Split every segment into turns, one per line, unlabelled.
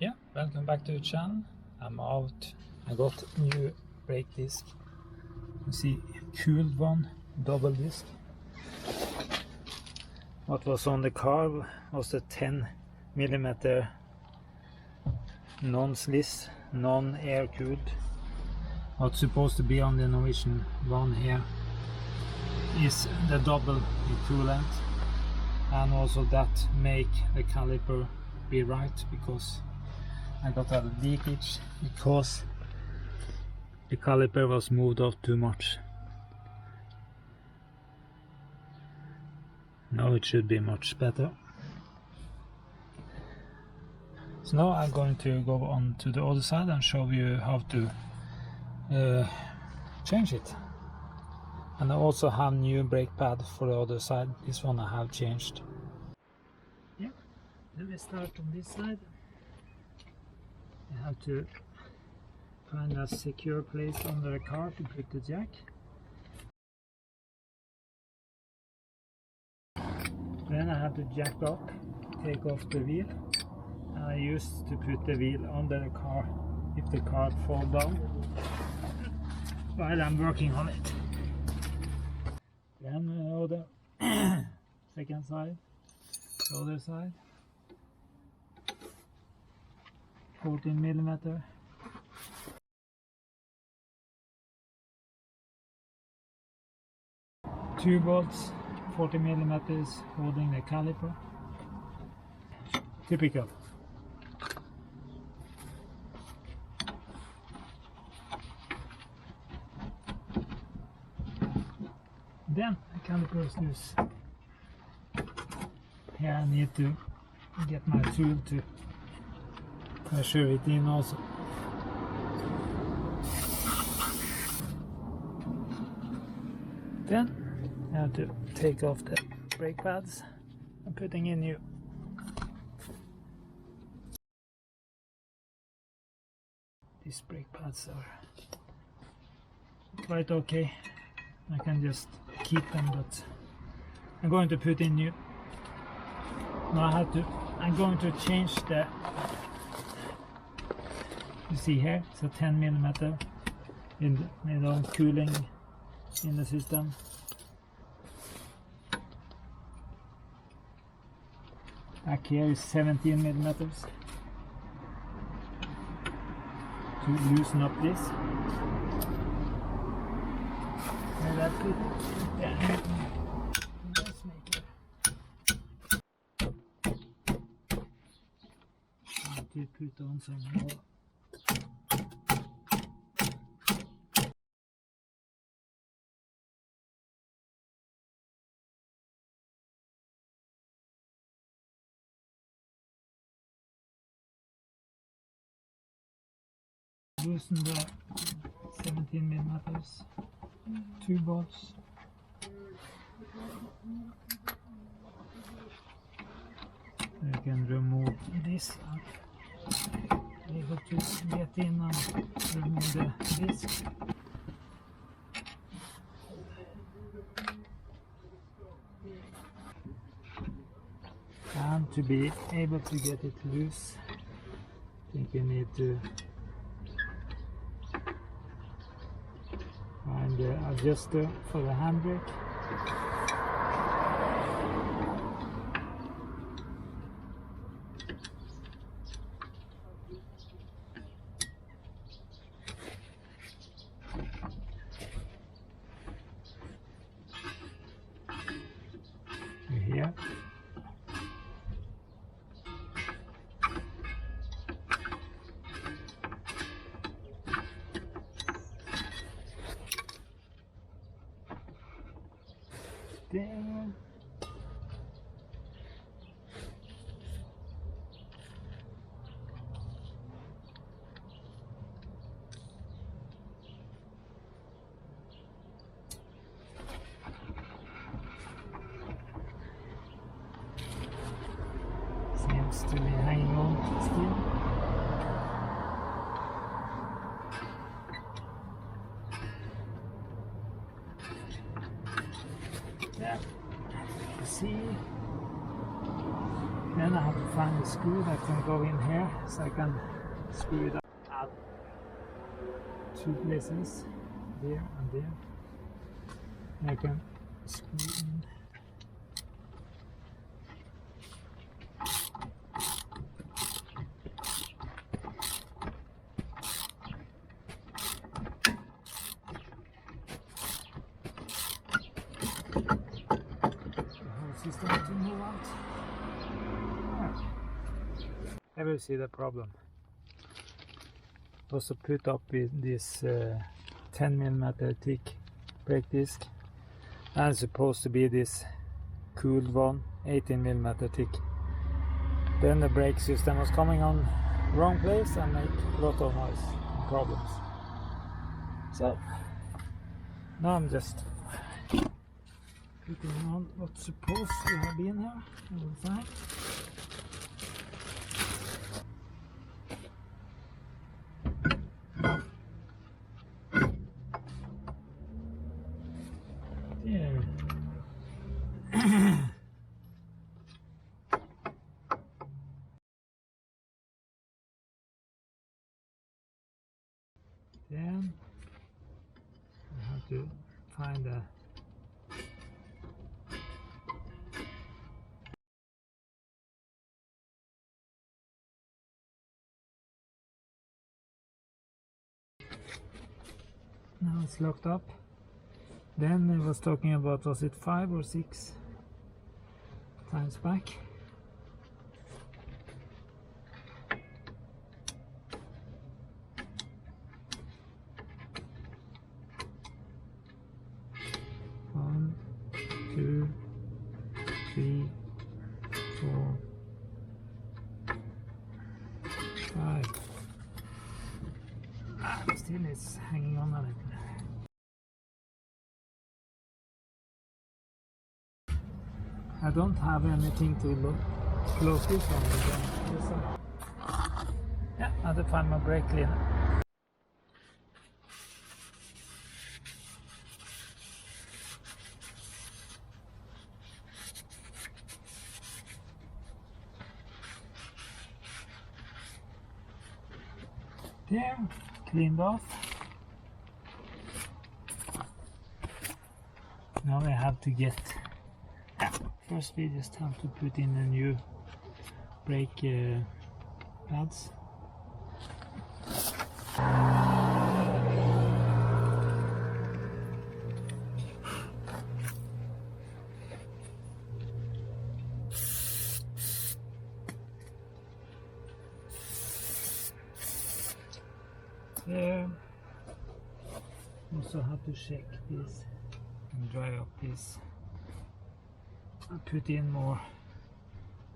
Yeah, welcome back to the channel. I'm out. I got new brake disc. You see, cooled one, double disc. What was on the car was the 10mm non-sliss, non-air cooled. What's supposed to be on the Norwegian one here is the double coolant, and also that make the caliper be right, because I got a leakage because the caliper was moved off too much. Now it should be much better. So now I'm going to go on to the other side and show you how to change it. And I also have new brake pad for the other side. This one I have changed. Yeah, let me start on this side. You have to find a secure place under the car to put the jack. Then I have to jack up, take off the wheel. And I used to put the wheel under the car if the car falls down while I'm working on it. Then the other second side, the other side. 14mm. 2 bolts, 40mm holding the caliper. Typical. Then the caliper is loose. Here I need to get my tool to measure it in also. Then I have to take off the brake pads and putting in new. These brake pads are quite okay. I can just keep them, but I'm going to put in new. Now I'm going to change the, you see here, it's a 10mm in cooling in the system. Back here is 17mm to loosen up this. And I put let's make it. I have to put on some more. Loosen the 17mm, 2 bolts. You can remove this, able to get in and remove the disc. And to be able to get it loose, I think you need to find the adjuster for the handbrake. Here. There. Seems to be hanging on still. Yeah. find a screw that can go in here, so I can screw it up at 2 places, there and there. I can screw in. System to move out. I will see the problem. Also put up with this 10mm thick brake disc, and supposed to be this cooled one 18mm thick. Then the brake system was coming on wrong place and make a lot of noise and problems. So now I'm just putting on what's supposed to have been here. Fine. There. Then I have to find a now it's locked up. Then I was talking about, was it 5 or 6 times back? One, 2, 3, 4, 5. Still it's hanging on a little. I don't have anything to close this one again. Yeah, I have to find my brake cleaner. There, cleaned off. Now I have to get. First we just have to put in a new brake pads. There. Also have to check this and dry up this. I'll put in more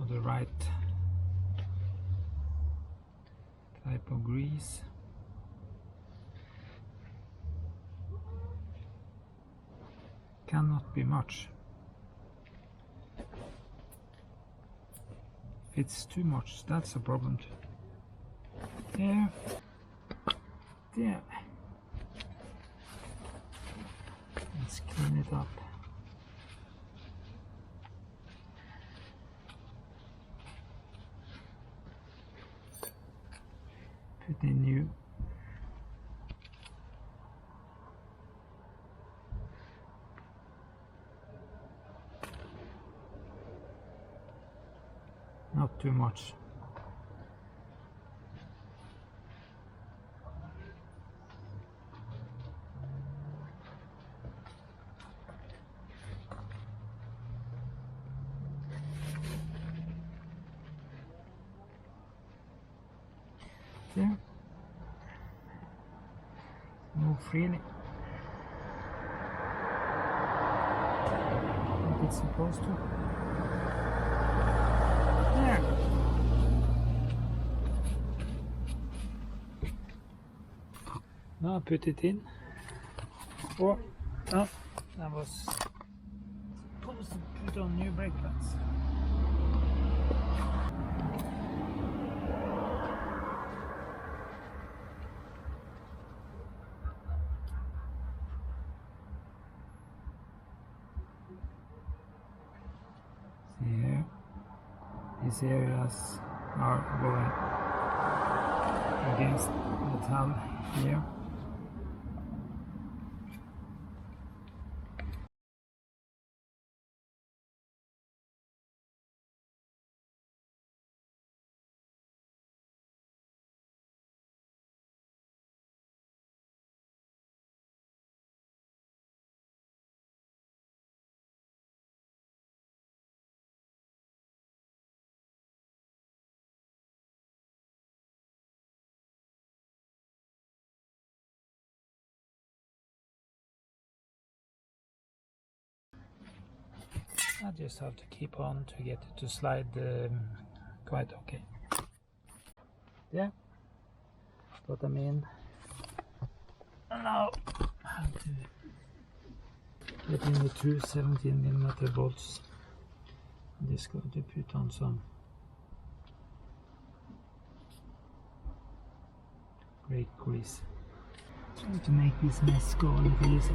of the right type of grease. Cannot be much. If it's too much, that's a problem too. There. There. Let's clean it up. Put in new. Not too much. There. Move freely. Like it's supposed to. There. Now put it in. Oh, no, I was supposed to put on new brake pads. these areas are going against the hull here. I just have to keep on to get it to slide quite okay. Yeah, put them in. And now I have to get in the two 17mm bolts. I'm just going to put on some brake grease. Trying to make this mess go a little easy.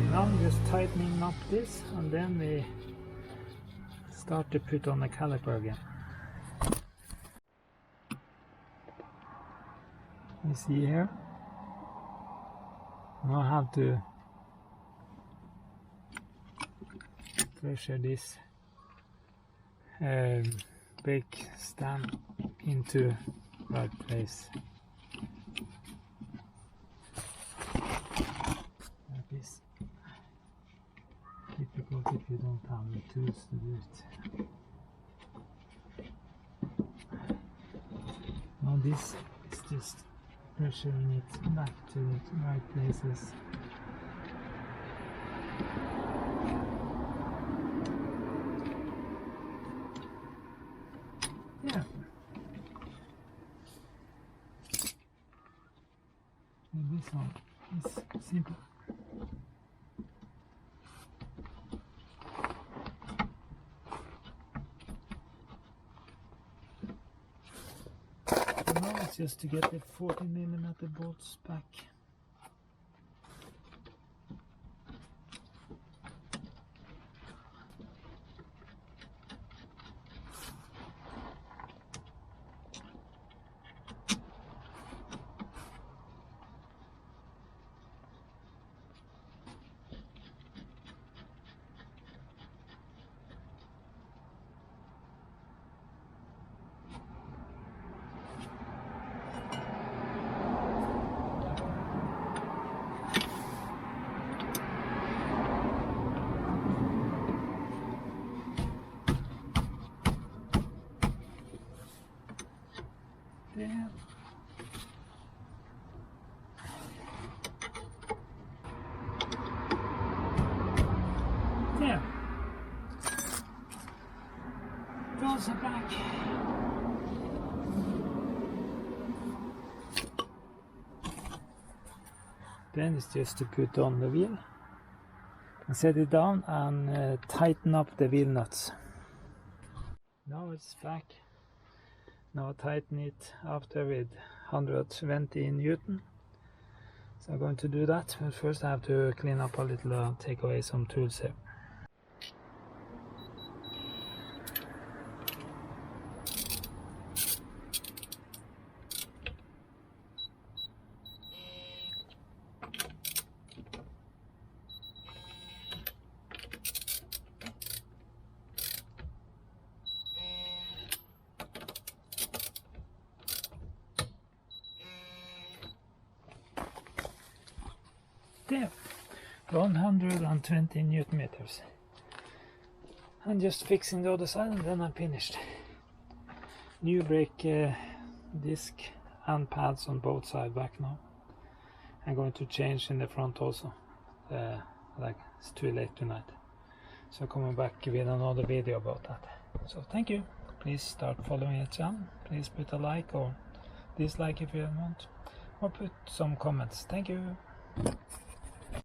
Now I'm just tightening up this, and then we start to put on the caliper again. You see here? Now I have to pressure this brake stand into right place. That is difficult if you don't have the tools to do it. Now this is just pressuring it back to the right places. Yeah. And this one is simple. Now it's just to get the 14mm bolts back. Yeah. There. Those are back. Then it's just to put on the wheel and set it down and tighten up the wheel nuts. Now it's back. Now tighten it after with 120 Newton. So I'm going to do that, but first I have to clean up a little, take away some tools here. There, 120 Newton meters. and just fixing the other side, and then I'm finished. New brake disc and pads on both sides back now. I'm going to change in the front also, like it's too late tonight, so coming back with another video about that. So thank you, please start following the channel, please put a like or dislike if you want, or put some comments. Thank you.